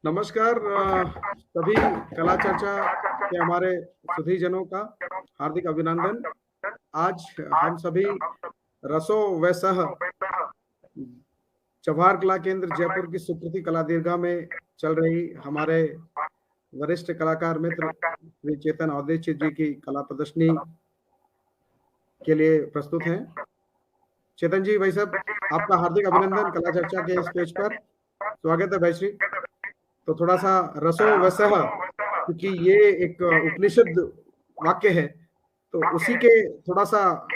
नमस्कार सभी कला चर्चा के हमारे सुधीजनों का हार्दिक अभिनंदन। आज हम सभी रसों व सह चभार कला केंद्र जयपुर की सुकृति कला दीर्घा में चल रही हमारे वरिष्ठ कलाकार मित्र श्री चेतन अवधेश जी की कला प्रदर्शनी के लिए प्रस्तुत हैं। चेतन जी, भाई साहब, आपका हार्दिक अभिनंदन कला चर्चा के इस पेज पर। स्वागत है भाई श्री। तो थोड़ा सा रसो वसह, क्योंकि ये एक उपनिषद वाक्य है, तो उसी के थोड़ा सा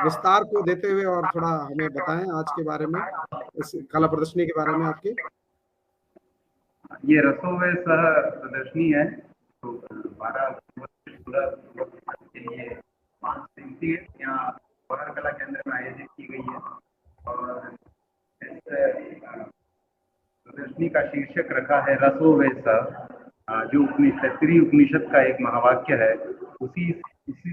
विस्तार को देते हुए और थोड़ा हमें बताएं आज के बारे में, इस कला प्रदर्शनी के बारे में आपके। ये रसों में सह प्रदर्शनी है, तो 12 अक्टूबर के लिए 5 दिन की यहाँ चभार कला केंद्र में आयोजित की गई है। और इस प्रदर्शनी का शीर्षक रखा है रसों व सह, जो तैत्तिरीय उपनिषद का एक महावाक्य है, उसी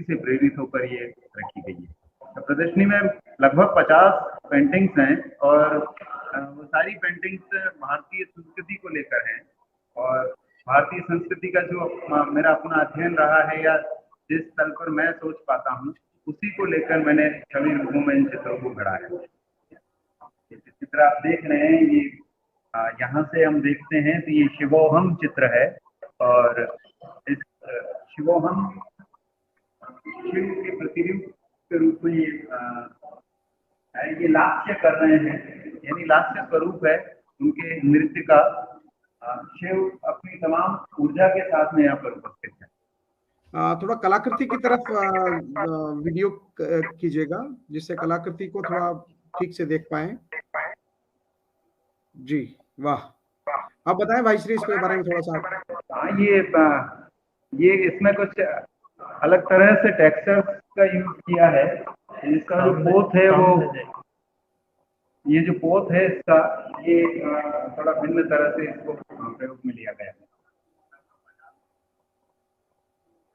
से प्रेरित होकर ये रखी गई है। तो प्रदर्शनी में लगभग 50 पेंटिंग्स हैं और वो सारी पेंटिंग्स भारतीय संस्कृति को लेकर हैं। और भारतीय संस्कृति का जो मेरा अपना अध्ययन रहा है या जिस स्थल पर मैं सोच पाता हूँ, उसी को लेकर मैंने छवि रूपों में इन चित्रों को गढ़ा है। ये चित्र आप देख रहे हैं, ये यहाँ से हम देखते हैं तो ये शिवोहम चित्र है। और इस शिवोहम शिव के प्रतिरूप के रूप में ये लास्य कर रहे हैं, यानी लास्य स्वरूप है उनके नृत्य का। शिव अपनी तमाम ऊर्जा के साथ में यहाँ पर उपस्थित है। थोड़ा कलाकृति की तरफ वीडियो कीजिएगा, जिससे कलाकृति को थोड़ा ठीक से देख पाए। जी वाह, आप बताएं भाई श्री इसके बारे में थोड़ा सा। ये इसमें कुछ अलग तरह से टेक्सचर्स का यूज किया है। इसका जो पोत है वो, ये जो पोत है इसका, ये थोड़ा भिन्न तरह से इसको प्रयोग में लिया गया है।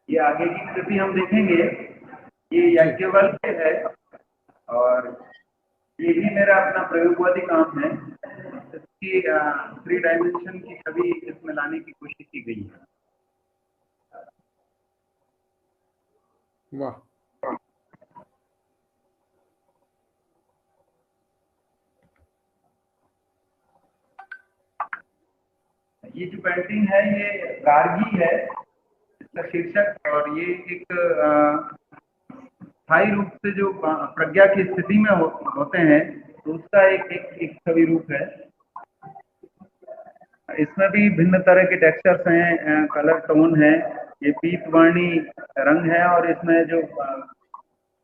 ये आगे की कृति हम देखेंगे, ये याज्ञवल्क्य है और ये भी मेरा अपना प्रयोगवादी काम है। इसकी 3 डायमेंशन की छवि इसमें लाने की कोशिश की गई है। वाह, ये जो पेंटिंग है ये गार्गी है इसका शीर्षक, और ये एक स्थायी रूप से जो प्रज्ञा की स्थिति में होते हैं, तो उसका एक छवि रूप है। इसमें भी भिन्न तरह के टेक्सचर्स हैं, कलर टोन है। ये पीतवर्णी रंग है और इसमें जो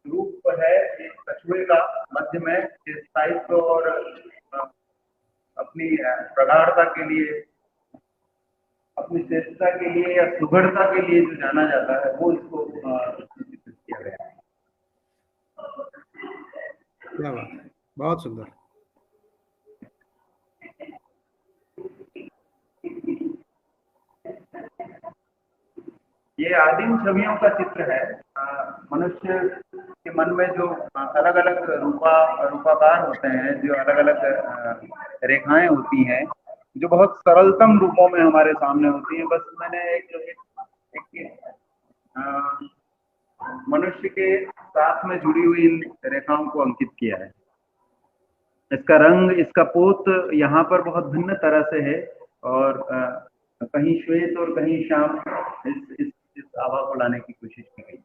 रूप है एक कछुए का मध्य में, इस स्थायित्व और अपनी प्रगाढ़ता के लिए, अपनी श्रेष्ठता के लिए या सुगढ़ता के लिए जो जाना जाता है, वो इसको चित्रित किया गया है। क्या बात है, बहुत सुंदर। ये आदिम छवियों का चित्र है। मनुष्य के मन में जो अलग अलग रूपाकार होते हैं, जो अलग अलग रेखाएं होती हैं, जो बहुत सरलतम रूपों में हमारे सामने होती हैं। बस मैंने एक मनुष्य के साथ में जुड़ी हुई इन रेखाओं को अंकित किया है। इसका रंग, इसका पोत यहाँ पर बहुत भिन्न तरह से है और कहीं श्वेत और कहीं श्याम इस आभा को लाने की कोशिश की गई।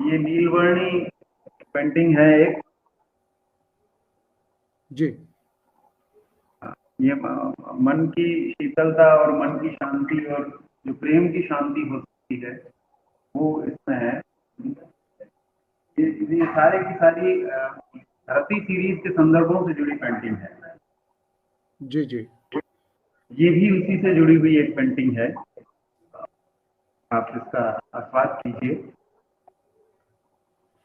ये नीलवर्णी पेंटिंग है एक। जी, ये मन की शीतलता और मन की शांति और जो प्रेम की शांति हो सकती है, वो इसमें है। ये सारे की सारी रति सीरीज के संदर्भों से जुड़ी पेंटिंग है। जी जी, ये भी उसी से जुड़ी हुई एक पेंटिंग है। आप इसका आस्वाद कीजिए।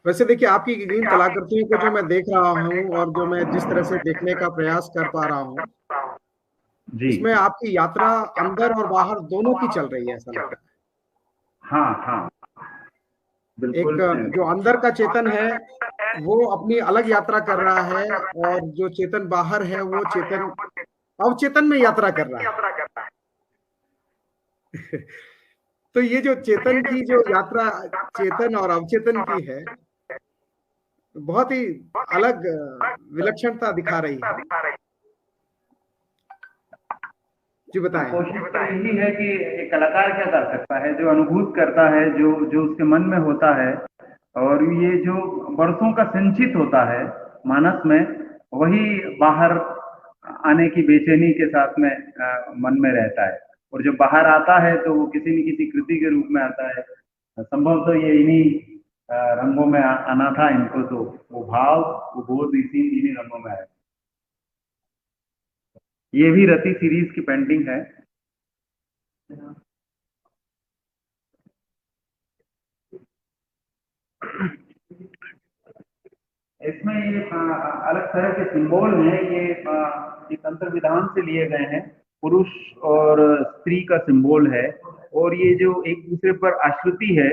वैसे देखिए, आपकी इन कलाकृतियों को जो मैं देख रहा हूँ और जो मैं जिस तरह से देखने का प्रयास कर पा रहा हूँ, इसमें आपकी यात्रा अंदर और बाहर दोनों की चल रही है, ऐसा लगता है। हाँ, एक जो अंदर का चेतन है वो अपनी अलग यात्रा कर रहा है, और जो चेतन बाहर है वो चेतन अवचेतन में यात्रा कर रहा है। तो ये जो चेतन की जो यात्रा चेतन और अवचेतन की है, बहुत ही अलग विलक्षणता दिखा रही है। जी बताएं। कोशिश तो यही है कि एक कलाकार क्या कर सकता है, जो अनुभूत करता है, जो जो उसके मन में होता है, और ये जो वर्षों का संचित होता है मानस में, वही बाहर आने की बेचैनी के साथ में मन में रहता है। और जब बाहर आता है तो वो किसी न किसी कृति के रूप में आता है। संभव तो ये इन्हीं रंगों में आना था इनको, तो वो भाव, वो बोध इन्हीं रंगों में आया। ये भी रति सीरीज की पेंटिंग है। इसमें ये अलग तरह के सिंबल हैं। ये तंत्र विधान से लिए गए हैं। पुरुष और स्त्री का सिंबल है, और ये जो एक दूसरे पर आश्रिति है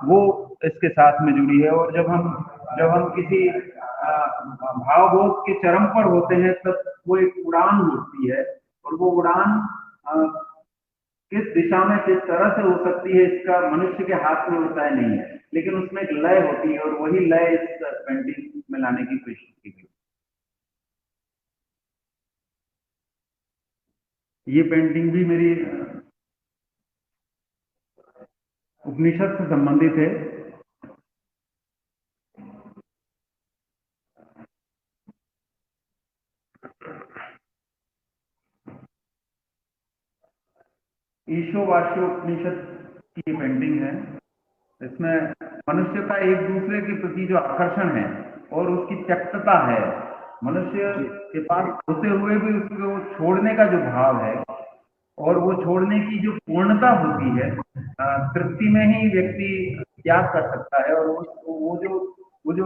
वो इसके साथ में जुड़ी है। और जब हम किसी भावबोध के चरम पर होते हैं, तब वो एक उड़ान होती है, और वो उड़ान किस दिशा में किस तरह से हो सकती है, इसका मनुष्य के हाथ में होता है नहीं है, लेकिन उसमें एक लय होती है, और वही लय इस पेंटिंग में लाने की कोशिश की गई। ये पेंटिंग भी मेरी उपनिषद से संबंधित है। ईशोवास्य उपनिषद की पेंटिंग है। इसमें मनुष्य का एक दूसरे के प्रति जो आकर्षण है और उसकी त्यक्तता है, मनुष्य के पास होते हुए भी उसको छोड़ने का जो भाव है, और वो छोड़ने की जो पूर्णता होती है, तृप्ति में ही व्यक्ति त्याग कर सकता है। और वो जो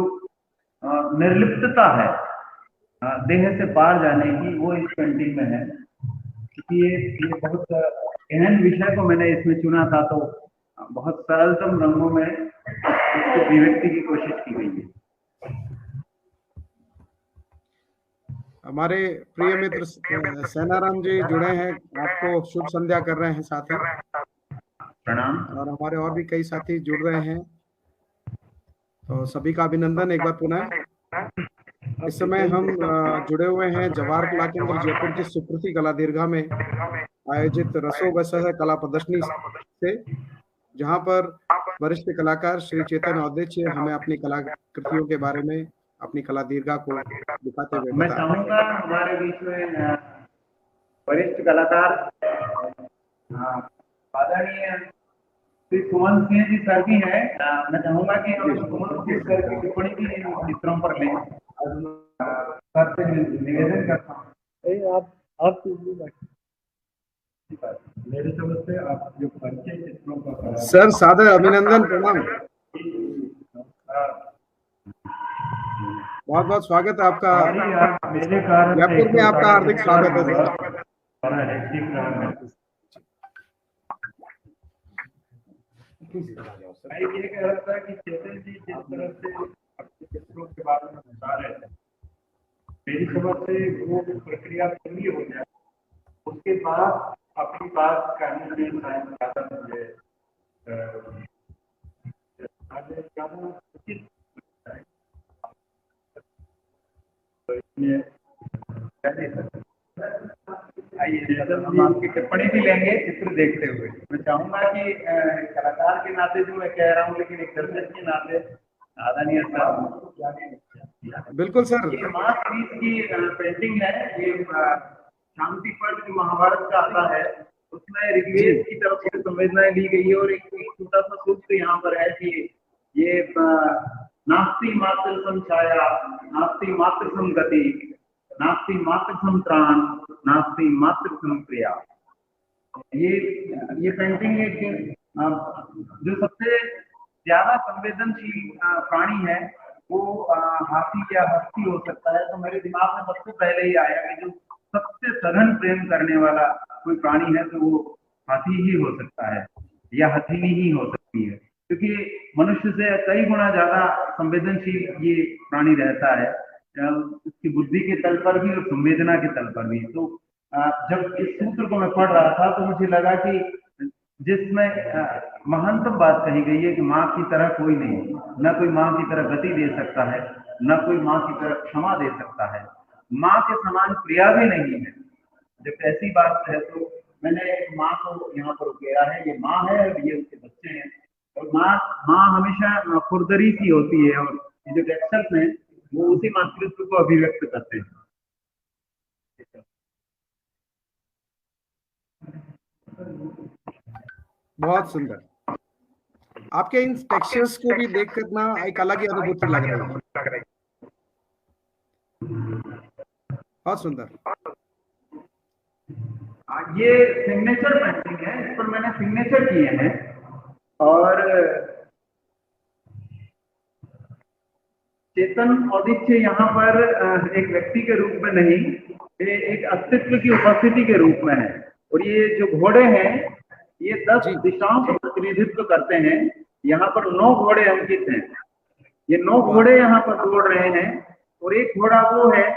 निर्लिप्तता है देह से पार जाने की, वो इस पेंटिंग में है। क्योंकि ये बहुत गहन विषय को मैंने इसमें चुना था, तो बहुत सरलतम रंगों में इसकी अभिव्यक्ति की कोशिश की गई है। हमारे प्रिय मित्र सेनाराम जी जुड़े हैं, आपको शुभ संध्या कर रहे हैं साथी। प्रणाम। और हमारे और भी कई साथी जुड़ रहे हैं, तो सभी का अभिनंदन एक बार पुनः। इस समय हम जुड़े हुए हैं जवाहर कला केंद्र जयपुर की सुकृति कला दीर्घा में आयोजित रसो बसह कला प्रदर्शनी से, जहां पर वरिष्ठ कलाकार श्री चेतन औदेच्य हमें अपनी कलाकृतियों के बारे में, अपनी कला दीर्घा को दिखाते हुए मैं चाहूंगा हमारे बीच में वरिष्ठ कलाकार आदरणीय श्री सुमन सिंह जी सर भी हैं। मैं चाहूंगा कि हम सुमन सिंह सर की टिप्पणी भी इन चित्रों पर लें। सर से निवेदन करता हूँ, आप मेरी समझ से आप जो परिचय चित्रों का सर सादर अभिनंदन, प्रणाम, बहुत बहुत स्वागत है आपका। जयपुर में आपका हार्दिक स्वागत है सर। मैं ये कह रहा था कि चेतन जी जिस तरह से अपने चित्रों के बारे में बता रहे थे, मेरी समझ से वो प्रक्रिया पूरी हो जाए, उसके बाद अपनी बात करने में शायद ज्यादा मुझे उचित लगता है। तो इसलिए आइए हम आपकी टिप्पणी भी लेंगे चित्र देखते हुए। मैं चाहूंगा कि कलाकार के नाते जो मैं कह रहा हूँ, लेकिन एक दर्शक के नाते आदरणीय सर। बिल्कुल सर। ये माँ सीरीज की पेंटिंग है। ये शांति पर्व जो महाभारत का आता है, उसमें ऋग्वेद की तरफ से संवेदनाएं ली गई है, और एक छोटा सा सूत्र यहाँ पर है कि ये नास्ति मात्र संछाया, नास्ति मात्र संगति, नास्ति मात्र संत्राण, नास्ति मात्र संक्रिया। ये पेंटिंग एक जो सबसे ज्यादा संवेदनशील प्राणी है वो हाथी या हस्ती हो सकता है। तो मेरे दिमाग में सबसे पहले ही आया कि जो सबसे सघन प्रेम करने वाला कोई प्राणी है तो वो हाथी ही हो सकता है, या हथिनी ही हो सकती है। क्योंकि मनुष्य से कई गुना ज्यादा संवेदनशील ये प्राणी रहता है, उसकी बुद्धि के तल पर भी और संवेदना के तल पर भी। तो जब इस सूत्र को मैं पढ़ रहा था तो मुझे लगा कि जिसमें महानतम बात कही गई है कि माँ की तरह कोई नहीं, न कोई माँ की तरह गति दे सकता है, न कोई माँ की तरह क्षमा दे सकता है, माँ के समान प्रिया भी नहीं है। जब ऐसी बात है तो मैंने माँ को यहाँ पर उकेरा है, ये माँ है और ये उसके बच्चे हैं। और माँ माँ हमेशा खुरदरी सी होती है, और ये जो टेक्सचर्स हैं वो उसी मातृत्व को अभिव्यक्त करते हैं। बहुत सुंदर। आपके इन टेक्सचर्स को भी देखकर ना एक अलग ही अनुभूति लग रही है। बहुत सुंदर। ये सिग्नेचर पेंटिंग है, इस पर मैंने सिग्नेचर किए हैं। और चेतन औदिच्य यहाँ पर एक व्यक्ति के रूप में नहीं, ये एक अस्तित्व की उपस्थिति के रूप में है। और ये जो घोड़े हैं ये 10 दिशाओं का प्रतिनिधित्व करते हैं। यहाँ पर 9 घोड़े अंकित हैं। ये 9 घोड़े यहाँ पर दौड़ रहे हैं, और एक घोड़ा वो है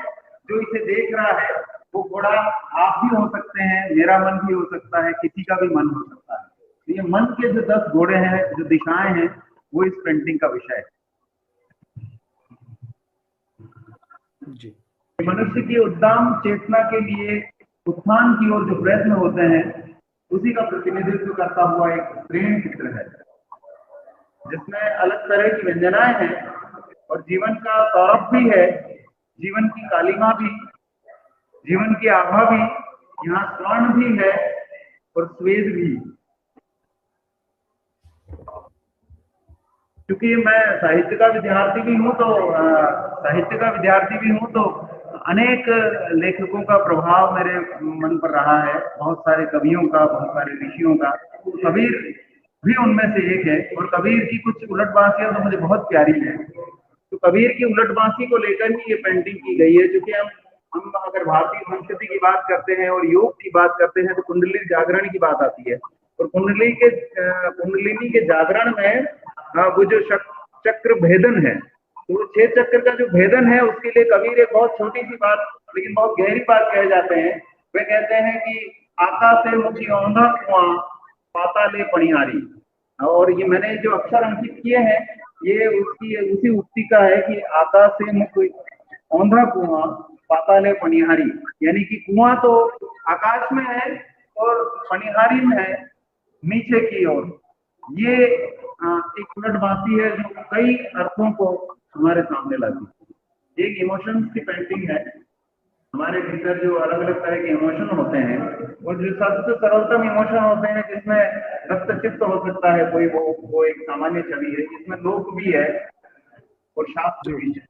जो इसे देख रहा है। वो घोड़ा आप भी हो सकते हैं, मेरा मन भी हो सकता है, किसी का भी मन हो सकता है। तो ये मन के जो 10 घोड़े हैं, जो दिशाएं हैं, वो इस पेंटिंग का विषय है। जी। मनुष्य की उद्दाम चेतना के लिए उत्थान की ओर जो प्रयत्न होते हैं, उसी का प्रतिनिधित्व करता हुआ एक प्रेम चित्र है, जिसमें अलग तरह की व्यंजनाएं हैं और जीवन का सौरभ भी है, जीवन की कालिमा भी, जीवन की आभा भी, यहाँ स्वर्ण भी है और स्वेद भी। क्योंकि मैं साहित्य का विद्यार्थी भी हूँ, तो अनेक लेखकों का प्रभाव मेरे मन पर रहा है, बहुत सारे कवियों का, बहुत सारे ऋषियों का। कबीर भी उनमें से एक है, और कबीर की कुछ उलट बांसियां तो मुझे बहुत प्यारी है। तो कबीर की उलट बांसी को लेकर ही ये पेंटिंग की गई है। क्योंकि हम अगर भारतीय संस्कृति की बात करते हैं और योग की बात करते हैं तो कुंडली जागरण की बात आती है। और कुंडलिनी के जागरण में वो जो चक्र भेदन है, तो वो 6 चक्र का जो भेदन है, उसके लिए कबीर एक बहुत छोटी सी बात लेकिन बहुत गहरी बात कह जाते हैं। वे कहते हैं कि आकाश से मुखी औंधा कुआं, पाताले पणियारी। और ये मैंने जो अक्षर अंकित किए हैं, ये उसी उक्ति का है कि आकाश से मुख औंधा कुआं, पाताले पणिहारी। यानी कि कुआं तो आकाश में है और पणिहारी में है नीचे की ओर। ये एक उलट बांसी है जो कई अर्थों को हमारे सामने लाती है। एक इमोशंस की पेंटिंग है। हमारे भीतर जो अलग अलग तरह के इमोशन होते हैं, और जो सबसे सरलतम इमोशन होते हैं, जिसमें रक्तचित्त हो सकता है कोई, वो एक सामान्य छवि है जिसमें लोक भी है और शास्त्र भी है।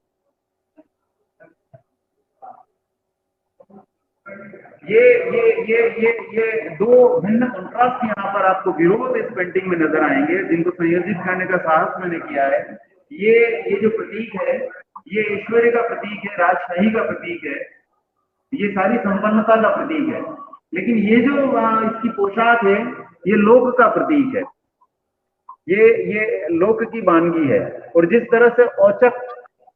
ये दो भिन्न कंट्रास्ट यहाँ पर आपको विरोध इस पेंटिंग में नजर आएंगे, जिनको संयोजित करने का साहस मैंने किया है। ये जो प्रतीक है, ये ऐश्वर्य का प्रतीक है, राजशाही का प्रतीक है, ये सारी संपन्नता का प्रतीक है। लेकिन ये जो इसकी पोशाक है, ये लोक का प्रतीक है। ये लोक की वानगी है, और जिस तरह से औचक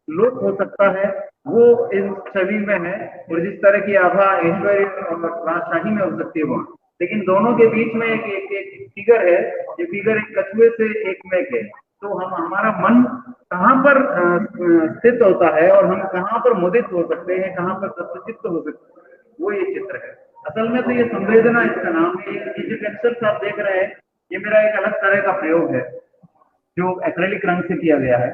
लोक हो सकता है वो इस छवि में है, और जिस तरह की आभा ऐश्वर्य और राजशाही में हो सकती है वहां। लेकिन दोनों के बीच में एक फिगर है। ये फिगर एक कछुए से एक मेघ है। तो हमारा मन कहाँ पर स्थित होता है और हम कहाँ पर मुदित हो सकते हैं, कहाँ पर तत्वचित्त हो सकते हैं, वो ये चित्र है। असल में तो ये संवेदना इसका नाम है। ये जो टेक्सचर्स आप देख रहे हैं, ये मेरा एक अलग तरह का प्रयोग है जो एक्रेलिक रंग से किया गया है।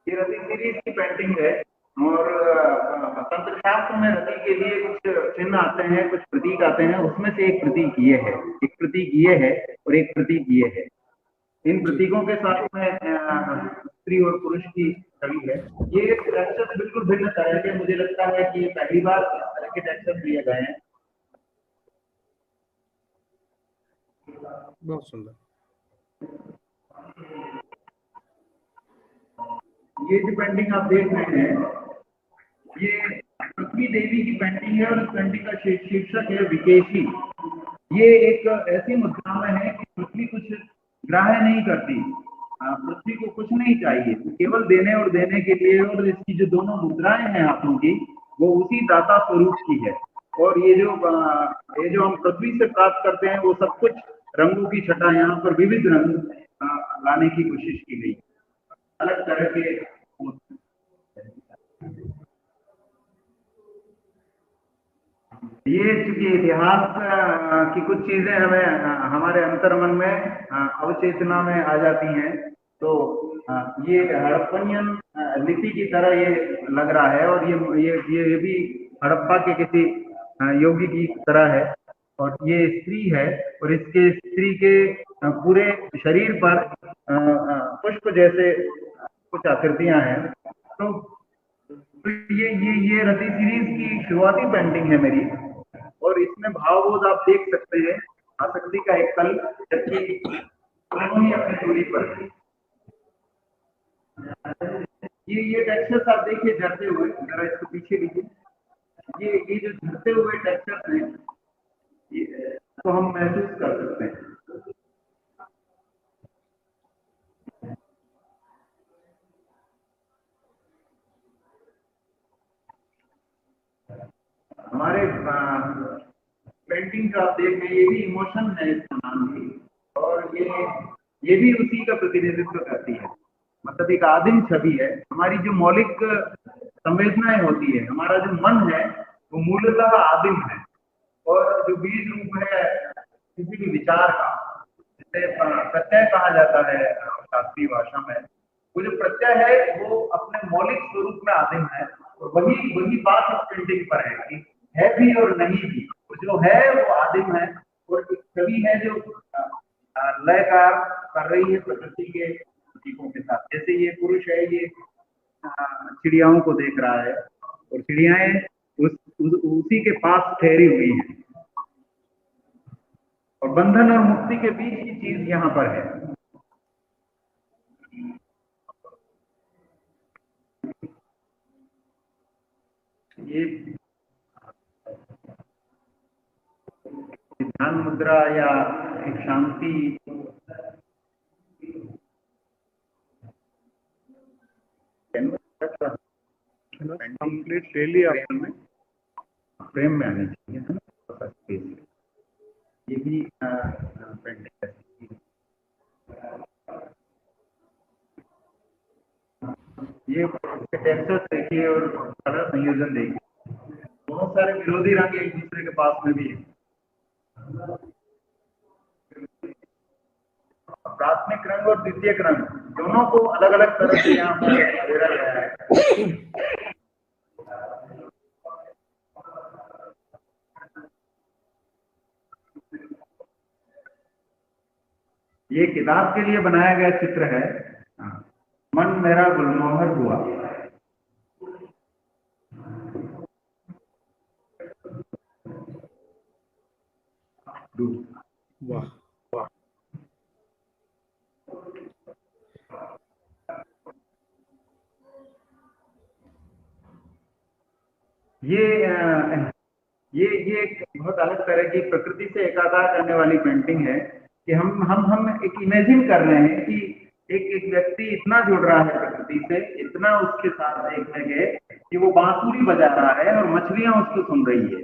ये रति सीरीज की पेंटिंग है, और तंत्र शास्त्र में रति के लिए कुछ चिन्ह आते हैं, कुछ प्रतीक आते हैं। उसमें से एक प्रतीक ये है, एक प्रतीक ये है, और एक प्रतीक ये है। इन प्रतीकों के साथ में स्त्री और पुरुष की छवि है। ये टेक्सचर बिल्कुल भिन्न तरह के, मुझे लगता है कि पहली बार इस तरह के टेक्सचर लिए गए हैं। बहुत सुंदर। ये जो पेंटिंग आप देख रहे हैं, ये पृथ्वी पृथ्वी देवी की पेंटिंग है और इस पेंटिंग का शीर्षक है विकेशी। ये एक ऐसी मुद्रा में है कि पृथ्वी कुछ ग्राह्य नहीं करती, पृथ्वी को कुछ नहीं चाहिए, केवल देने और देने के लिए। और इसकी जो दोनों मुद्राएं हैं हाथों की, वो उसी दाता स्वरूप की है। और ये जो हम पृथ्वी से प्राप्त करते हैं, वो सब कुछ रंगों की छटा, यहाँ पर विविध रंग लाने की कोशिश की गई, अलग तरह के। ये चूंकि इतिहास की कुछ चीजें हमें हमारे अंतर्मन में अवचेतना में आ जाती हैं, तो ये हड़प्पनियन लिपि की तरह ये लग रहा है। और ये भी हड़प्पा के किसी योगी की तरह है। और ये स्त्री है, और इसके स्त्री के पूरे शरीर पर पुष्प जैसे कुछ आकृतियां हैं। तो ये रति सीरीज की शुरुआती पेंटिंग है मेरी, और इसमें भावबोध आप देख सकते हैं, आसक्ति का एक कल, जबकि दोनों ही अपनी दूरी पर है। ये टेक्सचर्स आप देखिए झरते हुए, जरा इसको पीछे लीजिए। ये जो झरते हुए टेक्सचर्स हैं, ये तो हम महसूस कर सकते हैं। हमारे पेंटिंग जो आप देख रहे हैं, ये भी इमोशन है इसका नाम भी, और ये भी उसी का प्रतिनिधित्व करती है। मतलब एक आदिम छवि है। हमारी जो मौलिक संवेदनाएं होती है, हमारा जो मन है, वो मूलतः आदिम है। और जो बीज रूप है किसी भी विचार का, जिसे प्रत्यय कहा जाता है शास्त्रीय भाषा में, वो जो प्रत्यय है वो अपने मौलिक स्वरूप में आदिम है। और वही बात इस पेंटिंग पर है कि है भी और नहीं भी, जो है वो आदिम है। और एक छवि है जो लयकार कर रही है प्रकृति के प्रतीकों के साथ। जैसे ये पुरुष है, ये चिड़ियाओं को देख रहा है, और चिड़ियाएं उसी के पास ठहरी हुई हैं। और बंधन और मुक्ति के बीच की चीज यहाँ पर है। ये ध्यान मुद्रा या एक शांति, कंप्लीट डेली फ्रेम में आनी चाहिए है ना। ये भी पेंटिंग है। ये टेक्सचर देखिए और कलर संयोजन देखिए, बहुत सारे विरोधी रंग एक दूसरे के पास में भी है। प्राथमिक रंग और द्वितीयक रंग दोनों को अलग अलग तरह से यहाँ पर उकेरा गया है। ये किताब के लिए बनाया गया चित्र है, मन मेरा गुलमोहर हुआ। वाह वाह। ये एक बहुत अलग तरह की प्रकृति से एकाकार करने वाली पेंटिंग है कि हम एक इमेजिन कर रहे हैं कि एक व्यक्ति इतना जुड़ रहा है प्रकृति से, इतना उसके साथ देखने के कि वो बांसुरी बजा रहा है और मछलियां उसको सुन रही है।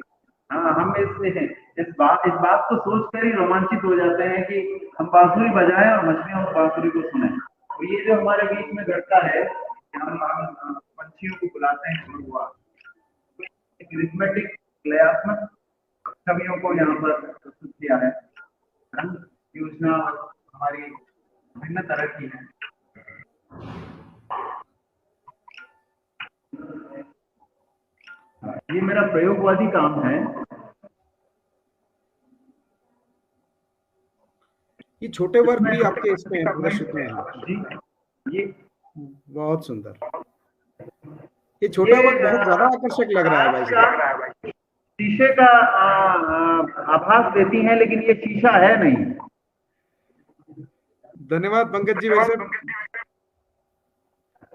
हाँ, हम इस बात को सोचकर ही रोमांचित हो जाते हैं कि हम बांसुरी बजाएं और मछलियां उस बांसुरी को सुने। और ये जो हमारे बीच में घटता है, हम पंछियों को बुलाते हैं हुआ, रिथमेटिक लयात्मक छवियों को यहाँ पर प्रस्तुत किया है। रंग योजना हमारी भिन्न तरह की है। ये मेरा प्रयोगवादी काम है। ये छोटे वर्क भी आपके इसमें प्रदर्शित में हैं जी, ये बहुत सुंदर। ये छोटा वर्क बहुत ज्यादा आकर्षक लग रहा है भाई साहब। शीशे का आभास देती हैं, लेकिन ये शीशा है नहीं। धन्यवाद पंकज जी। वैसे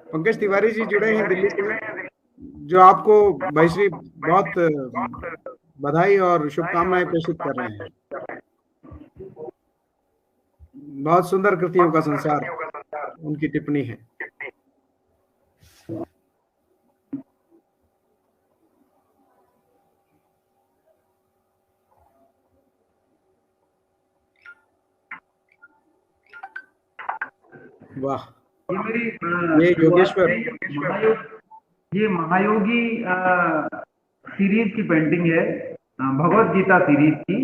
पंकज तिवारी जी जुड़े हैं दिल्ली से, जो आपको भाईश्री बहुत बधाई और शुभकामनाएं प्रेषित कर रहे हैं। बहुत सुंदर कृतियों का संसार उनकी टिप्पणी है। वाह, ये मेरी ये शुरुआत योगेश्वर से ये महायोगी सीरीज की पेंटिंग है, भगवत गीता सीरीज की,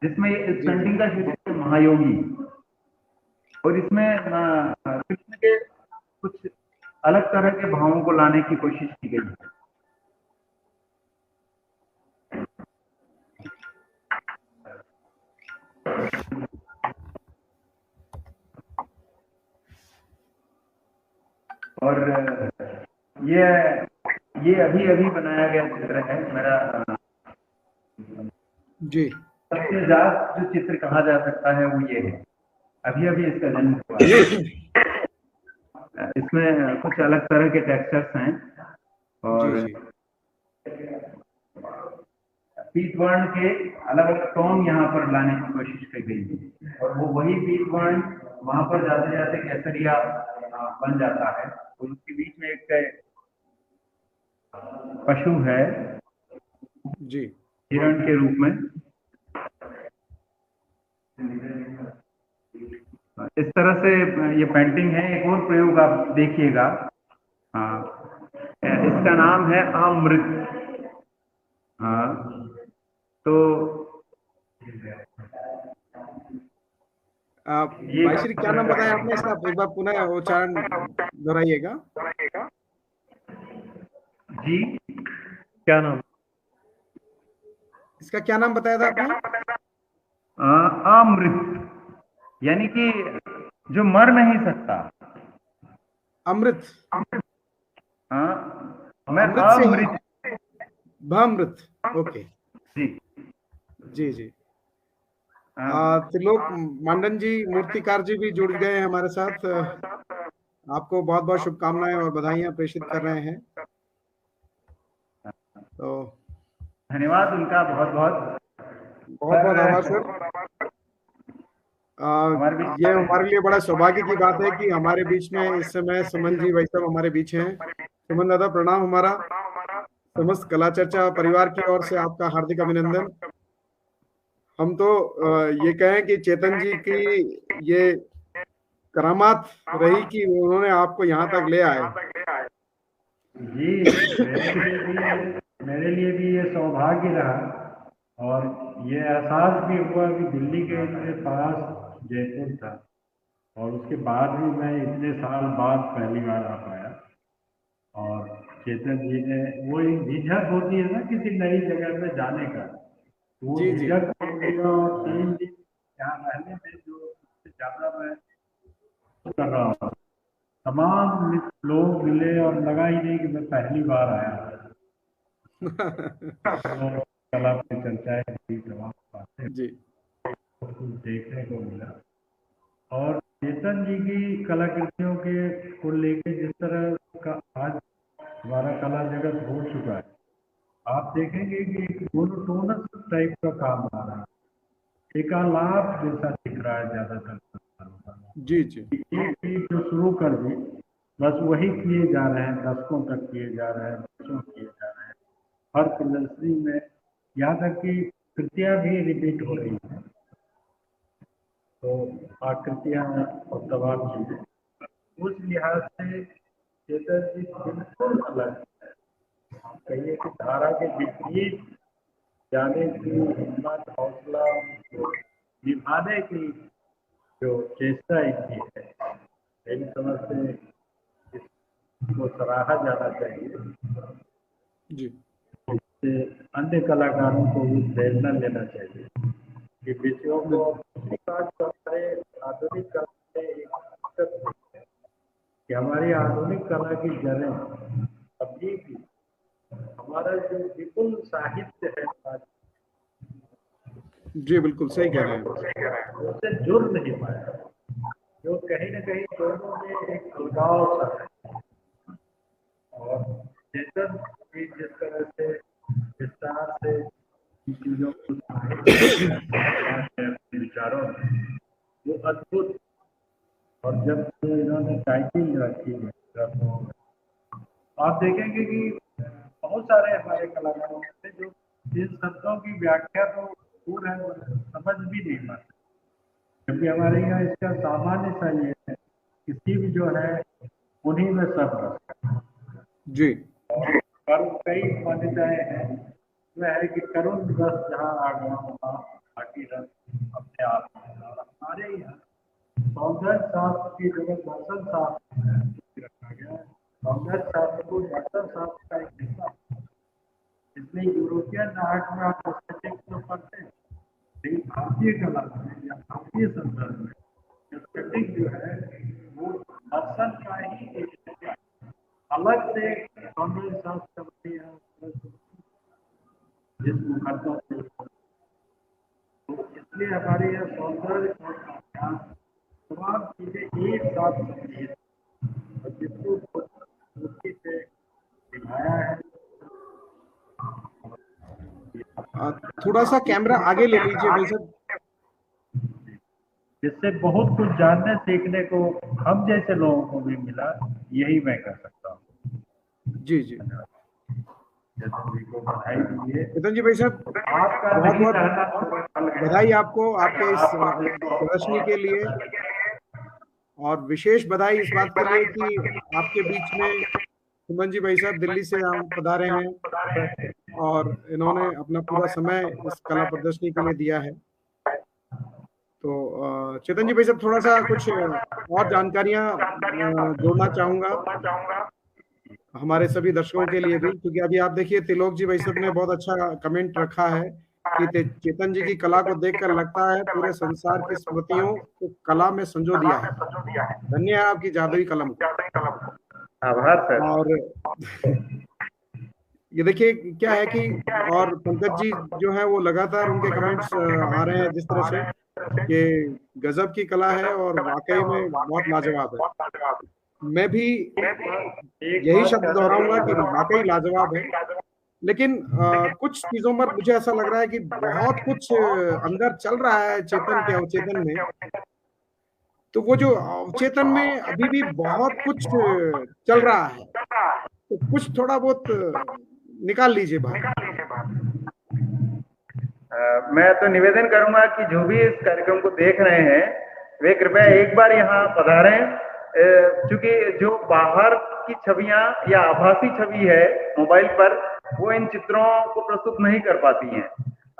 जिसमें इस जी पेंटिंग का शीर्षक है महायोगी। और इसमें कृष्ण के कुछ अलग तरह के भावों को लाने की कोशिश की गई है। और ये अभी अभी बनाया गया चित्र है मेरा। जी, सबसे ज्यादा जो चित्र कहा जा सकता है वो ये है, अभी अभी इसका जन्म हुआ है। इसमें कुछ अलग तरह के टेक्सचर्स हैं और जी, पीत वर्ण के अलग अलग टोन यहाँ पर लाने की कोशिश की गई है। और वो वही पीत वर्ण वहां पर जाते जाते केसरिया बन जाता है। और उसके बीच में एक पशु है जी, हिरण के रूप में। इस तरह से ये पेंटिंग है। एक और प्रयोग आप देखिएगा, इसका नाम है अमृत। हाँ, तो ये भाईश्री क्या नाम बताया आपने इसका? एक बार पुनः उच्चारण दोहराइएगा। जी, क्या नाम? इसका क्या नाम बताया था आपने? अमृत, यानी कि जो मर नहीं सकता। अमृत। हाँ, मैं अमृत से ही अमृत। भामृत। ओके, जी जी जी। त्रिलोक मांडन जी, मूर्तिकार जी भी जुड़ गए हैं हमारे साथ। आपको बहुत बहुत शुभकामनाएं और बधाइयां प्रेषित कर रहे हैं। तो धन्यवाद उनका, बहुत बहुत बहुत बहुत आभार सर। ये हमारे लिए बड़ा सौभाग्य की बात है कि हमारे बीच में इस समय सुमन जी भाई साहब हमारे बीच हैं। सुमन दादा प्रणाम। हमारा समस्त कला चर्चा परिवार की ओर से आपका हार्दिक अभिनंदन। हम तो ये कहें कि चेतन जी की ये करामात रही कि उन्होंने आपको यहाँ तक ले आए। जी, मेरे लिए भी ये सौभाग्य रहा। और ये एहसास भी हुआ कि दिल्ली के इतने पास जयपुर था, और उसके बाद भी मैं इतने साल बाद पहली बार आ पाया। और चेतन जी ने, वो एक झिझक होती है ना किसी नई जगह पे जाने का, वो जी जी झिझक और 3 दिन यहाँ रहने में जो ज्यादा मैं कर रहा हूँ, तमाम लोग मिले और लगा ही नहीं कि मैं पहली बार आया। तो कला पे चर्चा है, तमाम बातें जी देखने को मिला। और चेतन जी की कलाकृतियों के को लेके जिस तरह का आज हमारा कला जगत हो चुका है, आप देखेंगे कि एक मोनोटोनस टाइप का काम आ रहा है, एकालाप जैसा दिख रहा है ज्यादातर संस्थानों का। जी जी एक चीज जो शुरू कर दी, बस वही किए जा रहे हैं, दशकों तक किए जा रहे हैं, वर्षों किए जा रहे हैं। हर प्रदर्शनी में यहाँ तक कि कृतियाँ भी रिपीट हो रही हैं। तो आकृतियाँ और तमाम चीजें उस लिहाज से चेतन जी बिल्कुल अलग है। कहिए कि धारा के विपरीत जाने की हिम्मत, हौसला, निभाने की जो चेष्टा इनकी है, मेरी समझ से इसको सराहा जाना चाहिए। जी इससे अन्य कलाकारों को भी प्रेरणा लेना चाहिए कि विषयों को आज हमारे आधुनिक कला में एक दिक्कत है कि हमारी आधुनिक कला की जड़ें अभी भी हमारा जो विपुल साहित्य है जी बिल्कुल सही कह रहे हैं। उससे जुड़ नहीं पाया, जो कहीं ना कहीं दोनों में एक अलगाव सा है। और चेतन जो विचारों में वो अद्भुत। और जब इन्होंने टाइटिल रखी है तो आप देखेंगे कि बहुत सारे हमारे कलाकारों में जो इन शब्दों की व्याख्या तो दूर है, समझ भी नहीं पाते, क्योंकि हमारे यहाँ इसका सामान्य सा ये है, किसी भी जो है उन्हीं में सब रस जी। और कर्म कई मान्यताएं हैं, वह है कि करुण रस जहाँ आ गया वहाँ बाकी रस अपने आप में। और हमारे यहाँ सौंदर्य शास्त्र की जगह दर्शन शास्त्र रखा गया है। सौंदर्य शास्त्र को दर्शन शास्त्र का एक हिस्सा, इसलिए यूरोपियन आर्ट में आप एस्थेटिक्स तो पढ़ते हैं, लेकिन भारतीय कला में या भारतीय संदर्भ में एस्थेटिक जो है वो दर्शन का ही एक हिस्सा है। अलग से सौंदर्य शास्त्र जिस मुखर्दों से, तो इसलिए हमारे यहाँ सौंदर्य और अभ्यास तमाम चीजें एक साथ होती है और जिसको मूर्ति से दिखाया है। थोड़ा सा कैमरा आगे ले लीजिए भाई साहब। जिससे बहुत कुछ जानने सीखने को हम जैसे लोगों को भी मिला, यही मैं कह सकता हूँ। जी जी, को बधाई दीजिए चेतन जी भाई साहब, आपका बहुत बहुत बधाई आपको आपके इस प्रदर्शनी के लिए, और विशेष बधाई इस बात के लिए कि आपके बीच में सुमन जी भाई साहब दिल्ली से हम पधारे हैं और इन्होंने अपना पूरा समय इस कला प्रदर्शनी के लिए दिया है। तो चेतन जी भाई साहब, थोड़ा सा कुछ और जानकारियां जोड़ना चाहूंगा हमारे सभी दर्शकों के लिए भी, क्योंकि अभी आप देखिए त्रिलोक जी भाई साहब ने बहुत अच्छा कमेंट रखा है कि चेतन जी की कला को देखकर लगता है पूरे संसार की स्मृतियों को कला में संजो दिया है। धन्य है आपकी जादुई कलम को। आभार सर। और ये देखिए क्या है कि और पंकज जी जो है वो लगातार उनके कमेंट्स आ रहे हैं जिस तरह से कि गजब की कला है और वाकई में बहुत लाजवाब है। मैं भी यही शब्द दोहराऊंगा कि वाकई लाजवाब है, लेकिन कुछ चीजों पर मुझे ऐसा लग रहा है कि बहुत कुछ अंदर चल रहा है चेतन के अवचेतन में। तो वो जो अवचेतन में अभी भी बहुत कुछ चल रहा है, तो कुछ थोड़ा बहुत निकाल लीजिए बाहर। मैं तो निवेदन करूंगा कि जो भी इस कार्यक्रम को देख रहे हैं वे कृपया एक बार यहाँ पधारें, क्योंकि जो बाहर की छवियां या आभासी छवि है मोबाइल पर, वो इन चित्रों को प्रस्तुत नहीं कर पाती हैं।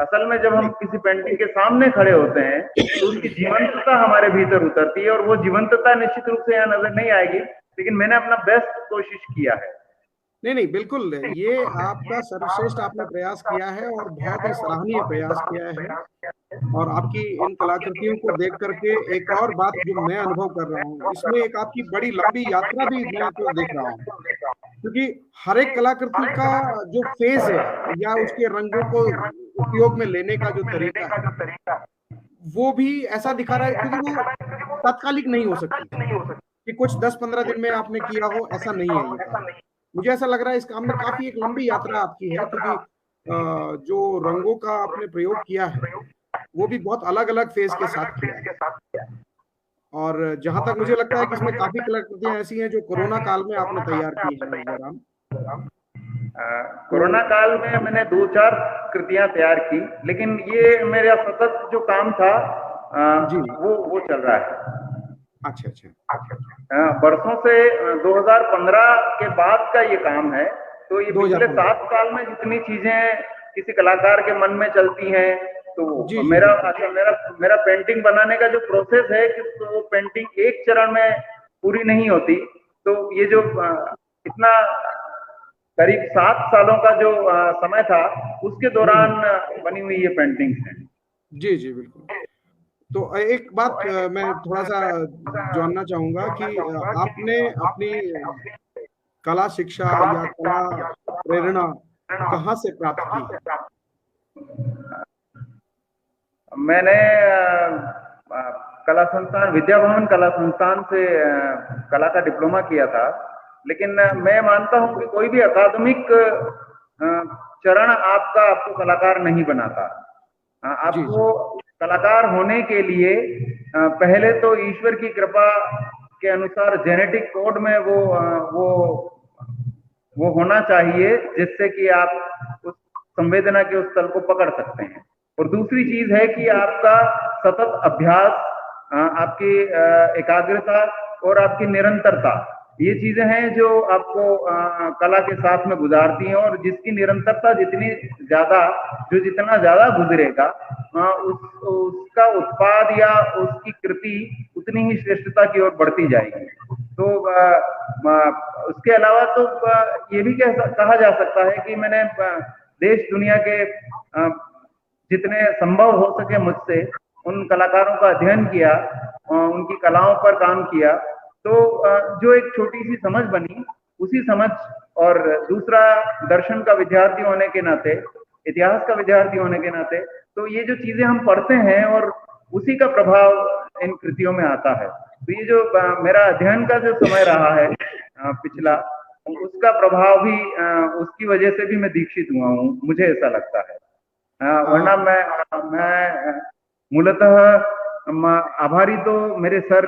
असल में जब हम किसी पेंटिंग के सामने खड़े होते हैं तो उसकी जीवंतता हमारे भीतर उतरती है, और वो जीवंतता निश्चित रूप से यहाँ नजर नहीं आएगी, लेकिन मैंने अपना बेस्ट कोशिश किया है। नहीं, बिल्कुल, ये आपका सर्वश्रेष्ठ आपने प्रयास किया है और बहुत ही सराहनीय प्रयास किया है। और आपकी इन कलाकृतियों को देख करके एक और बात जो मैं अनुभव कर रहा हूँ, इसमें एक आपकी बड़ी लंबी यात्रा भी मैं तो देख रहा हूँ, क्योंकि हर एक कलाकृति का जो फेज है या उसके रंगों को उपयोग में लेने का जो तरीका है वो भी ऐसा दिखा रहा है, क्योंकि वो तात्कालिक नहीं हो सकती कि कुछ 10-15 दिन में आपने किया हो, ऐसा नहीं है ये काम। मुझे ऐसा लग रहा है इस काम में काफी एक लंबी यात्रा आपकी है, क्योंकि जो रंगों का आपने प्रयोग किया है वो भी बहुत अलग अलग फेज के साथ किया है। और जहां तक मुझे लगता है कि इसमें काफी कलाकृतियां ऐसी हैं जो कोरोना काल में आपने तैयार की है जयराम। कोरोना काल में मैंने 2-4 कृतियां तैयार की, लेकिन ये मेरा सतत जो काम था वो चल रहा है। अच्छा। बरसों से 2015 के बाद का ये काम है, तो ये पिछले 7 साल में जितनी चीजें किसी कलाकार के मन में चलती हैं, तो मेरा पेंटिंग बनाने का जो प्रोसेस है कि तो वो पेंटिंग एक चरण में पूरी नहीं होती, तो ये जो इतना करीब 7 सालों का जो समय था उसके दौरान बनी हुई ये पेंटिंग है। जी बिल्कुल। तो एक बात मैं थोड़ा सा जानना चाहूंगा कि आपने अपनी कला शिक्षा या कला प्रेरणा कहाँ से प्राप्त की? मैंने कला संस्थान विद्या भवन कला संस्थान से कला का डिप्लोमा किया था, लेकिन मैं मानता हूं कि कोई भी अकादमिक चरण आपको कलाकार नहीं बनाता। आपको कलाकार होने के लिए पहले तो ईश्वर की कृपा के अनुसार जेनेटिक कोड में वो होना चाहिए, जिससे कि आप उस संवेदना के उस तल को पकड़ सकते हैं। और दूसरी चीज है कि आपका सतत अभ्यास, आपकी एकाग्रता और आपकी निरंतरता, ये चीजें हैं जो आपको कला के साथ में गुजारती हैं। और जिसकी निरंतरता जितना ज्यादा गुजरेगा, उसका उत्पाद या उसकी कृति उतनी ही श्रेष्ठता की ओर बढ़ती जाएगी। तो उसके अलावा तो ये भी कहा जा सकता है कि मैंने देश दुनिया के जितने संभव हो सके मुझसे उन कलाकारों का अध्ययन किया, उनकी कलाओं पर काम किया। तो जो एक छोटी सी समझ बनी, उसी समझ, और दूसरा दर्शन का विद्यार्थी होने के नाते, इतिहास का विद्यार्थी होने के नाते, तो ये जो चीजें हम पढ़ते हैं और उसी का प्रभाव इन कृतियों में आता है। तो ये जो मेरा अध्ययन का जो समय रहा है पिछला, उसका प्रभाव भी, उसकी वजह से भी मैं दीक्षित हुआ हूँ, मुझे ऐसा लगता है। वरना मैं मूलतः आभारी तो मेरे सर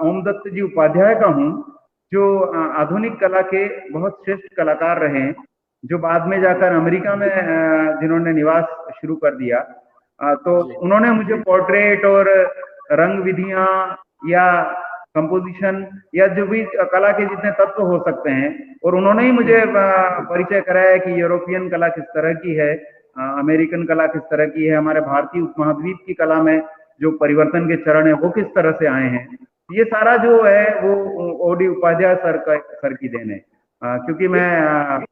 ओमदत्त जी उपाध्याय का हूँ, जो आधुनिक कला के बहुत श्रेष्ठ कलाकार रहे, जो बाद में जाकर अमेरिका में जिन्होंने निवास शुरू कर दिया। तो उन्होंने मुझे पोर्ट्रेट और रंग विधियां या कंपोजिशन या जो भी कला के जितने तत्व हो सकते हैं, और उन्होंने ही मुझे परिचय कराया कि यूरोपियन कला किस तरह की है, अमेरिकन कला किस तरह की है, हमारे भारतीय उपमहाद्वीप की कला में जो परिवर्तन के चरण है वो किस तरह से आए हैं। ये सारा जो है वो ओडी उपाध्याय सर की देन है, क्योंकि मैं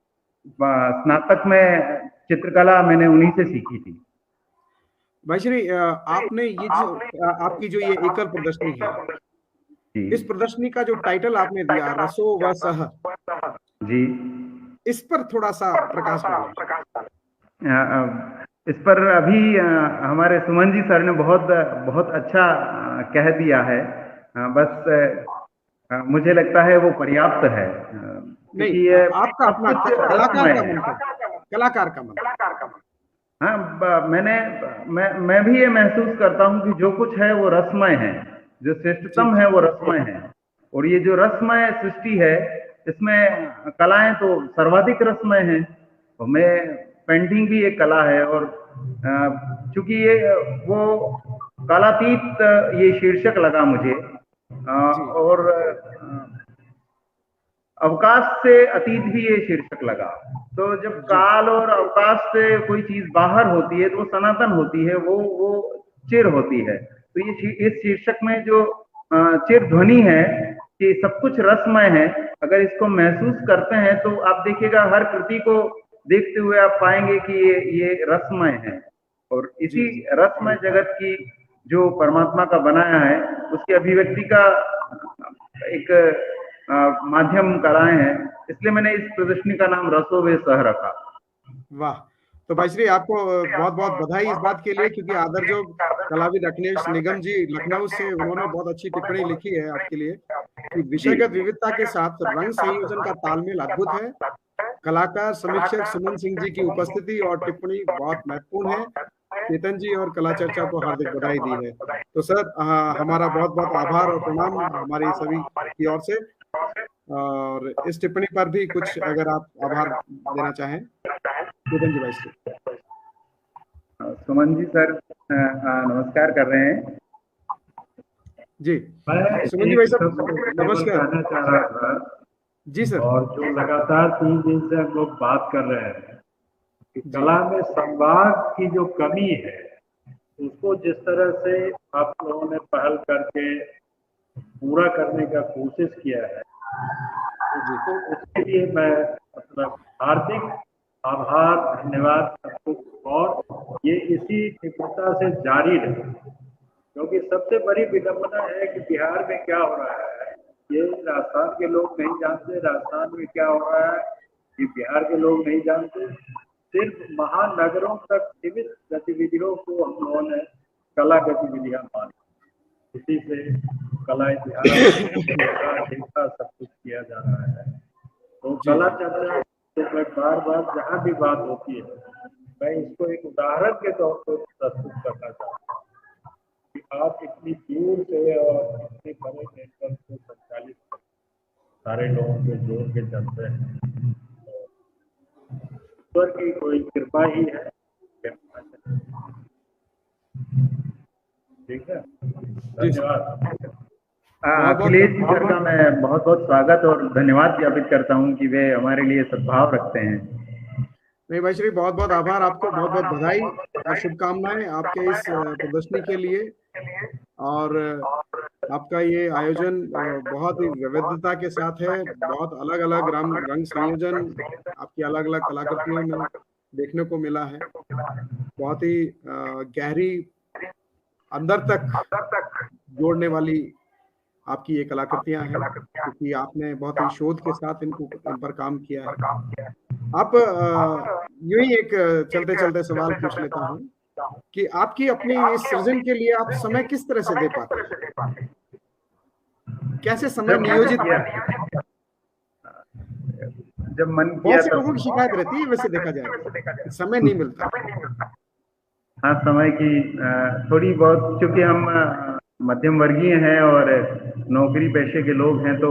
स्नातक में चित्रकला मैंने उन्हीं से सीखी थी। भाईश्री, आपने ये जो आपकी जो ये एकल प्रदर्शनी है, इस प्रदर्शनी का जो टाइटल आपने दिया रसो व सह जी, इस पर थोड़ा सा प्रकाश डालें। इस पर अभी हमारे सुमन जी सर ने बहुत अच्छा कह दिया है। बस मुझे लगता है वो पर्याप्त है। नहीं, आपका अपना कलाकार का मन। हाँ, मैं भी ये महसूस करता हूँ कि जो कुछ है वो रसमय है, जो श्रेष्ठतम है वो रसमय है। और ये जो रसमय सृष्टि है, इसमें कलाएं तो सर्वाधिक रसमय हैं। तो पेंटिंग भी एक कला है, और चूंकि ये वो कालातीत ये शीर्षक लगा मुझे, और अवकाश से अतीत भी ये शीर्षक लगा। तो जब काल और अवकाश से कोई चीज बाहर होती है तो वो सनातन होती है, वो चिर होती है। तो ये इस शीर्षक में जो चिर ध्वनि है कि सब कुछ रसमय है, अगर इसको महसूस करते हैं तो आप देखिएगा हर कृति को देखते हुए आप पाएंगे कि ये रसमय है। और इसी रसमय जगत की जो परमात्मा का बनाया है, उसकी अभिव्यक्ति का एक माध्यम कलाएं हैं, इसलिए मैंने इस प्रदर्शनी का नाम रसो वे सह रखा। वाह! तो भाईश्री, आपको बहुत बहुत बधाई इस बात के लिए, क्योंकि आदरजोग कलाविद अखिलेश निगम जी लखनऊ से, उन्होंने बहुत अच्छी टिप्पणी लिखी है आपके लिए कि विषयगत विविधता के साथ रंग संयोजन का तालमेल अद्भुत है। कलाकार समीक्षक सुमन सिंह जी की उपस्थिति और टिप्पणी बहुत महत्वपूर्ण है। चेतन जी और कला चर्चा को हार्दिक बधाई दी है। तो सर, हमारा बहुत बहुत आभार और प्रणाम हमारी सभी की ओर से। और इस टिप्पणी पर भी कुछ अगर आप आभार देना चाहें, चेतन जी भाई से। सुमन जी सर नमस्कार कर रहे हैं। जी, सुमन जी भाई साहब नमस्कार। कहना चाह रहा था जी सर। और जो लगातार 3 दिन से हम लोग बात कर रहे हैं कि कला में संवाद की जो कमी है, उसको जिस तरह से आप लोगों ने पहल करके पूरा करने का कोशिश किया है, उसके लिए मैं मतलब हार्दिक आभार, धन्यवाद सबको। और ये इसी तीव्रता से जारी रहे, क्योंकि सबसे बड़ी विडंबना है कि बिहार में क्या हो रहा है ये राजस्थान के लोग नहीं जानते, राजस्थान में क्या हो रहा है ये बिहार के लोग नहीं जानते। सिर्फ महानगरों तक सीमित गतिविधियों को हम लोगों ने कला गतिविधियां मानी, इसी से कला इतिहास सब कुछ किया जा रहा है। तो कला चर्चा तो मैं बार बार जहाँ भी बात होती है मैं इसको एक उदाहरण के तौर पर प्रस्तुत करना चाहता हूँ कि आप इतनी दूर से और इतने बड़े नेटवर्क को संचालित कर सारे लोगों को जोड़ के चलते हैं, तो ईश्वर की कोई कृपा ही है। ठीक है, धन्यवाद। अखिलेश जी सर का मैं बहुत बहुत स्वागत और धन्यवाद ज्ञापित करता हूं कि वे हमारे लिए सद्भाव रखते हैं। नहीं भाई श्री, बहुत बहुत आभार आपको, बहुत बहुत बधाई और शुभकामनाएं आपके इस प्रदर्शनी के लिए। और आपका ये आयोजन बहुत ही विविधता के साथ है, बहुत अलग अलग रंग संयोजन आपकी अलग अलग कलाकृतियों में देखने को मिला है। बहुत ही गहरी अंदर तक जोड़ने वाली आपकी ये कलाकृतियां हैं, क्योंकि आपने बहुत ही शोध के साथ इन पर काम किया है। आप यूं ही एक चलते चलते सवाल पूछ लेता हूं कि आपकी अपनी इस सृजन के लिए आप समय किस तरह से दे पाते, कैसे समय नियोजित करते? जब मन किया बहुत से लोगों की शिकायत रहती है, वैसे देखा जाए समय नहीं मिलता। हाँ, समय की थोड़ी बहुत, क्योंकि हम मध्यम वर्गीय हैं और नौकरी पेशे के लोग हैं, तो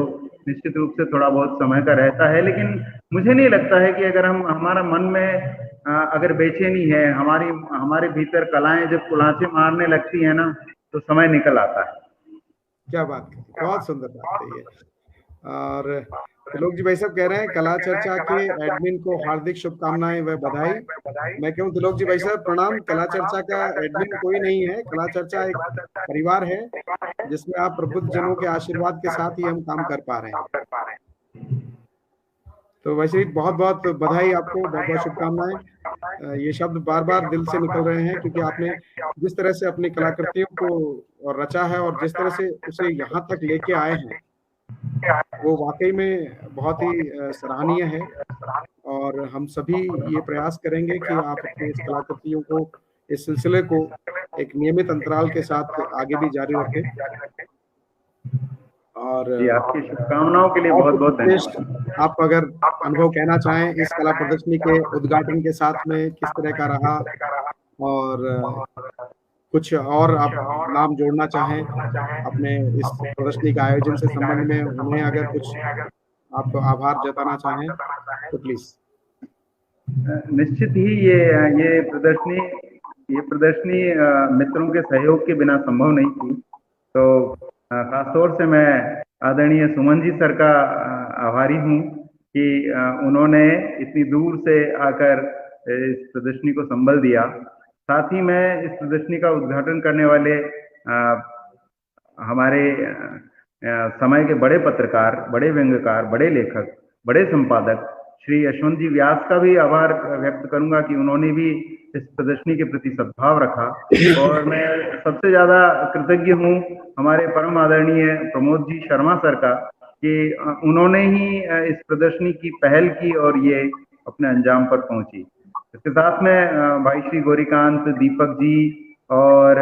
निश्चित रूप से थोड़ा बहुत समय का रहता है। लेकिन मुझे नहीं लगता है कि अगर हम हमारा मन में अगर बेचैनी है, हमारे भीतर कलाएं जब कुलांचे मारने लगती है ना, तो समय निकल आता है। क्या बात, बहुत सुंदर बात है ये। और त्रिलोक जी भाई साहब कह रहे हैं कला चर्चा के एडमिन को हार्दिक शुभकामनाएं व बधाई। मैं कहूँ त्रिलोक जी भाई साहब प्रणाम। कला चर्चा का एडमिन कोई नहीं है, कला चर्चा एक परिवार है जिसमें आप प्रबुद्ध जनों के आशीर्वाद के साथ ही हम काम कर पा रहे हैं। तो वैसे ही बहुत बहुत बधाई आपको, बहुत बहुत शुभकामनाएं। ये शब्द बार बार दिल से निकल रहे हैं, क्योंकि आपने जिस तरह से अपनी कलाकृतियों को रचा है और जिस तरह से उसे यहाँ तक लेके आए हैं, वो वाकई में बहुत ही सराहनीय है। और हम सभी ये प्रयास करेंगे कि आप अपनी इस कलाकृतियों को, इस सिलसिले को एक नियमित अंतराल के साथ आगे भी जारी रखें। और आपकी शुभकामनाओं के लिए बहुत बहुत धन्यवाद। आप अगर अनुभव कहना चाहें इस कला प्रदर्शनी के उद्घाटन के साथ में किस तरह का रहा, और कुछ और आप नाम जोड़ना चाहें अपने इस प्रदर्शनी के आयोजन से संबंध में, उन्हें अगर कुछ आप आभार जताना चाहें तो प्लीज। निश्चित ही ये प्रदर्शनी मित्रों के सहयोग के बिना संभव नहीं थी। तो खासतौर से मैं आदरणीय सुमन जी सर का आभारी हूँ कि उन्होंने इतनी दूर से आकर इस प्रदर्शनी को संबल दिया। साथ ही मैं इस प्रदर्शनी का उद्घाटन करने वाले हमारे समय के बड़े पत्रकार, बड़े व्यंग्यकार, बड़े लेखक, बड़े संपादक श्री यशवंत जी व्यास का भी आभार व्यक्त करूंगा कि उन्होंने भी इस प्रदर्शनी के प्रति सद्भाव रखा। और मैं सबसे ज्यादा कृतज्ञ हूँ हमारे परम आदरणीय प्रमोद जी शर्मा सर का, कि उन्होंने ही इस प्रदर्शनी की पहल की और ये अपने अंजाम पर पहुंची। इसके साथ में भाई श्री गौरीकांत, दीपक जी और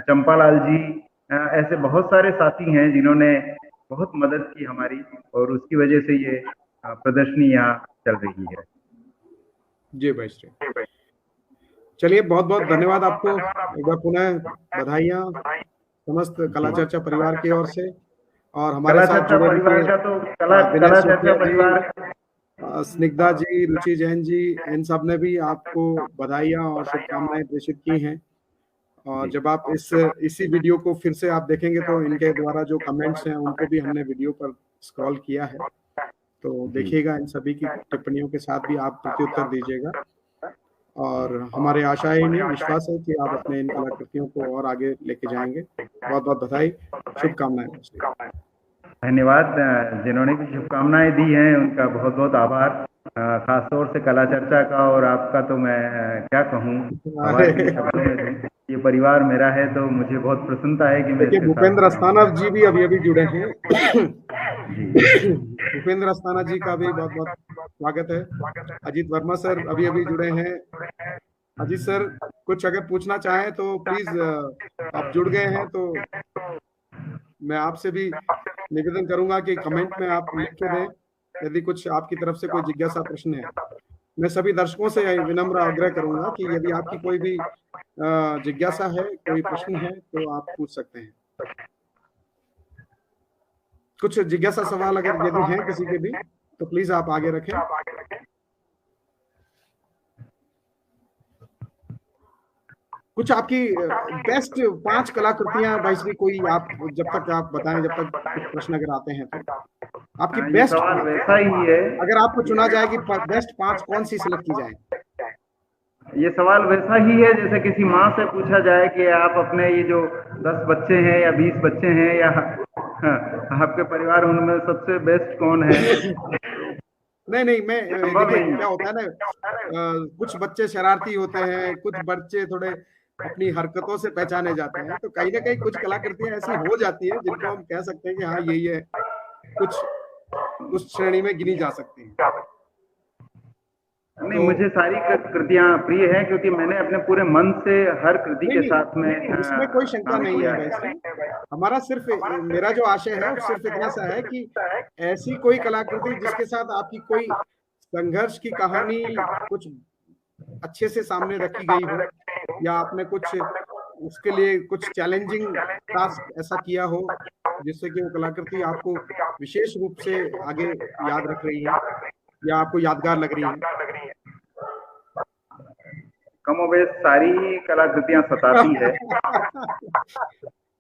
चंपालाल जी, ऐसे बहुत सारे साथी हैं जिन्होंने बहुत मदद की हमारी, और उसकी वजह से ये प्रदर्शनी यहाँ चल रही है। जी भाई श्री, चलिए बहुत बहुत धन्यवाद आपको। एक बार पुनः बधाइयाँ समस्त कला चर्चा परिवार की ओर से, और हमारे साथ जुड़े स्निग्धा जी, रुचि जैन जी, इन सब ने भी आपको बधाइयाँ और शुभकामनाएं प्रेषित की हैं। और जब आप इसी वीडियो को फिर से आप देखेंगे तो इनके द्वारा जो कमेंट्स हैं उनको भी हमने वीडियो पर स्क्रॉल किया है, तो देखिएगा इन सभी की टिप्पणियों के साथ भी आप प्रत्युत्तर दीजिएगा। और हमारे आशा ही नहीं, विश्वास है कि आप अपने इन कलाकृतियों को और आगे लेके जाएंगे। बहुत बहुत बधाई, शुभकामनाएं। धन्यवाद। जिन्होंने भी शुभकामनाएं दी हैं उनका बहुत बहुत आभार। खासतौर से कला चर्चा का और आपका तो मैं क्या कहूँ, ये परिवार मेरा है, तो मुझे बहुत प्रसन्नता है कि मैं भूपेंद्र अस्थाना जी भी अभी जुड़े हैं। भूपेंद्र अस्थाना जी का भी बहुत बहुत स्वागत है। अजीत वर्मा सर अभी जुड़े हैं। अजीत सर कुछ अगर पूछना चाहें तो प्लीज, आप जुड़ गए हैं तो मैं आपसे भी निवेदन करूंगा कि कमेंट में आप लिख के दें यदि कुछ आपकी तरफ से कोई जिज्ञासा प्रश्न है। मैं सभी दर्शकों से विनम्र आग्रह करूंगा कि यदि आपकी कोई भी जिज्ञासा है, कोई प्रश्न है, तो आप पूछ सकते हैं। कुछ जिज्ञासा सवाल अगर यदि हैं किसी के भी, तो प्लीज आप आगे रखें। कुछ आपकी बेस्ट 5 कलाकृतियां भाई श्री, कोई आप जब तक आप बताएं, जब तक कुछ प्रश्न अगर आते हैं तो आपकी बेस्ट सवाल वैसा ही है, अगर आपको चुना जाए कि बेस्ट 5 कौन सी सिलेक्ट की जाए। ये सवाल वैसा ही है जैसे किसी माँ से पूछा जाए कि आप अपने ये जो 10 बच्चे हैं या 20 बच्चे हैं या आपके परिवार, उनमें सबसे बेस्ट कौन है। नहीं, मैं देखिए क्या होता है ना, कुछ बच्चे शरारती होते हैं, कुछ बच्चे थोड़े अपनी हरकतों से पहचाने जाते हैं, तो कहीं ना कहीं कुछ कलाकृतियां ऐसी हो जाती है जिनको हम कह सकते हैं कि हाँ यही है, कुछ उस श्रेणी में गिनी जा सकती है। नहीं, मुझे सारी कृतियां प्रिय हैं क्योंकि मैंने अपने पूरे मन से हर कृति के साथ में इसमें कोई शंका नहीं है वैसे। हमारा सिर्फ मेरा जो आशय है वो सिर्फ इतना सा है कि ऐसी कोई कलाकृति जिसके साथ आपकी कोई संघर्ष की कहानी कुछ अच्छे से सामने रखी गई हो, या आपने कुछ उसके लिए कुछ चैलेंजिंग टास्क ऐसा किया हो जिससे कि वो कलाकृति आपको विशेष रूप से आगे याद रख रही है या आपको यादगार लग रही है। कमोबेश सारी ही कलाकृतियां सताती है।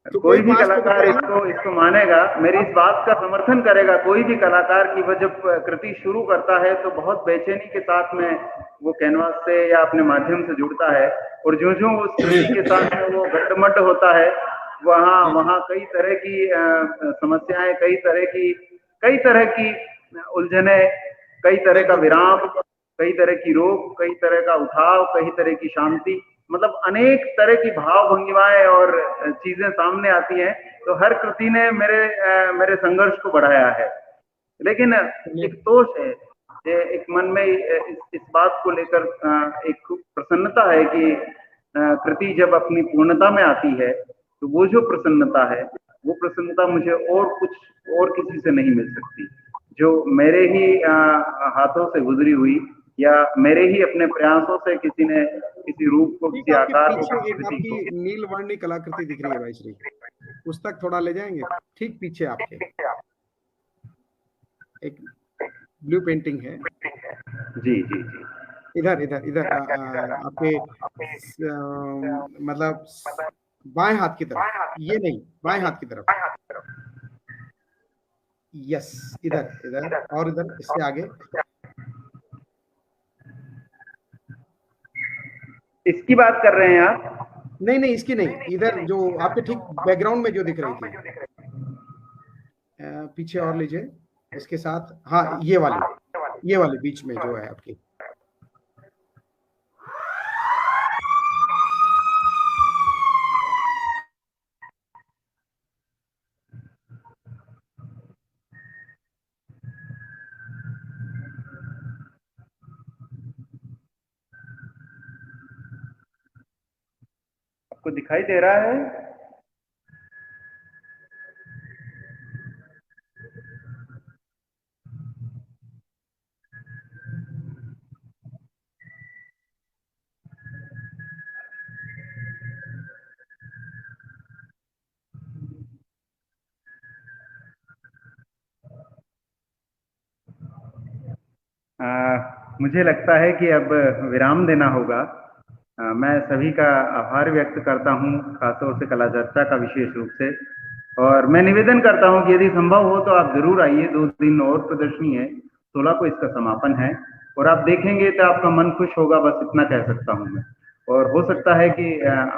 तो कोई भी कलाकार इसको मानेगा, मेरी इस बात का समर्थन करेगा। कोई भी कलाकार की वह जब कृति शुरू करता है तो बहुत बेचैनी के साथ में वो कैनवास से या अपने माध्यम से जुड़ता है, और जो उस कृति के साथ में वो गड्ढमड्ढ होता है, वहाँ कई तरह की समस्याएं, कई तरह की उलझने, कई तरह का विराम, कई तरह की रोक, कई तरह का उठाव, कई तरह की शांति, मतलब अनेक तरह की भाव भंगिमाएं और चीजें सामने आती हैं। तो हर कृति ने मेरे संघर्ष को बढ़ाया है। लेकिन एक दोष है, एक मन में इस बात को लेकर एक प्रसन्नता है कि कृति जब अपनी पूर्णता में आती है तो वो जो प्रसन्नता है, वो प्रसन्नता मुझे और किसी से नहीं मिल सकती, जो मेरे ही हाथों से गुजरी हुई या मेरे ही अपने प्रयासों से किसी ने किसी रूप को, किसी आकार को। आपकी नीलवर्णी कलाकृति दिख रही है भाई श्री, उस तक थोड़ा ले जाएंगे। ठीक पीछे आपके एक ब्लू पेंटिंग है। जी, इधर आपके मतलब बाएं हाथ की तरफ, ये नहीं, बाएं हाथ की तरफ। यस, इधर और इधर, इससे आगे। इसकी बात कर रहे हैं आप? नहीं, इसकी नहीं, इधर जो आपके ठीक बैकग्राउंड में जो दिख रही थी, पीछे और लीजिए इसके साथ। हाँ, ये वाली बीच में जो है आपकी। आपको दिखाई दे रहा है? मुझे लगता है कि अब विराम देना होगा। मैं सभी का आभार व्यक्त करता हूं, खासतौर से कला चर्चा का विशेष रूप से, और मैं निवेदन करता हूं कि यदि संभव हो तो आप जरूर आइए। 2 दिन और प्रदर्शनी है, 16 को इसका समापन है, और आप देखेंगे तो आपका मन खुश होगा, बस इतना कह सकता हूं मैं। और हो सकता है कि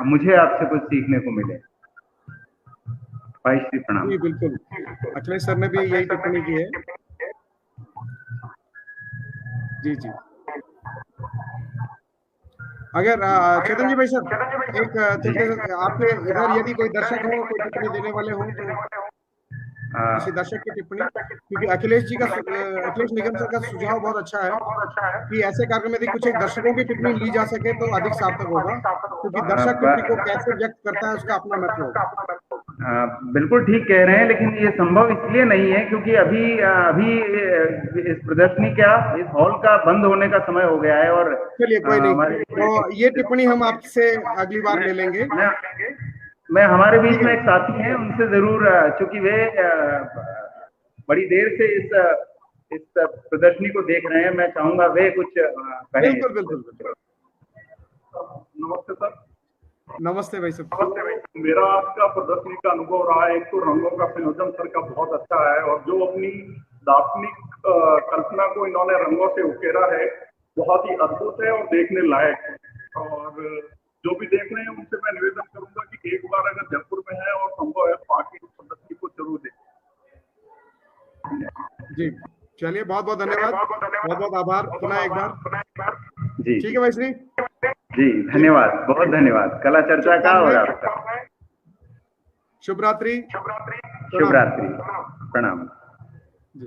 मुझे आपसे कुछ सीखने को मिले। भाई श्री प्रणाम। जी बिल्कुल, अखिलेश सर ने भी यही टिप्पणी की है। जी, अगर चेतन जी भाई सर, एक आपके इधर यदि कोई दर्शक हो, कोई टिप्पणी देने वाले हो, तो किसी दर्शक की टिप्पणी, क्योंकि अखिलेश निगम सर का सुझाव बहुत अच्छा है कि ऐसे कार्यक्रम में यदि कुछ एक दर्शकों की टिप्पणी ली जा सके तो अधिक सार्थक होगा, क्योंकि दर्शक टिप्पणी को कैसे व्यक्त करता है उसका अपना महत्व होगा। बिल्कुल ठीक कह रहे हैं, लेकिन ये संभव इसलिए नहीं है क्योंकि अभी इस प्रदर्शनी क्या, इस हॉल का बंद होने का समय हो गया है। और चलिए कोई नहीं, तो ये टिप्पणी हम आपसे अगली बार ले लेंगे। मैं हमारे बीच में एक साथी हैं, उनसे जरूर, चूंकि वे बड़ी देर से इस प्रदर्शनी को देख रहे हैं, मैं चाहूंगा वे कुछ कहें। बिल्कुल बिल्कुल बिल्कुल। नमस्ते सर। नमस्ते भाई साहब। नमस्ते भाई। मेरा आपका प्रदर्शनी का अनुभव रहा है, एक तो रंगों का संयोजन सर का बहुत अच्छा है, और जो अपनी दार्शनिक कल्पना को इन्होंने रंगों से उकेरा है, बहुत ही अद्भुत है और देखने लायक है। और जो भी देख रहे हैं उनसे मैं निवेदन करूंगा कि एक बार अगर जयपुर में है और संभव है तो आके इस प्रदर्शनी को जरूर देखें। जी चलिए, बहुत बहुत धन्यवाद, बहुत बहुत आभार पुनः एक बार। जी ठीक है भाई श्री जी, धन्यवाद, बहुत धन्यवाद। कला चर्चा का और आपका शुभ रात्रि। शुभ रात्रि, प्रणाम। जी।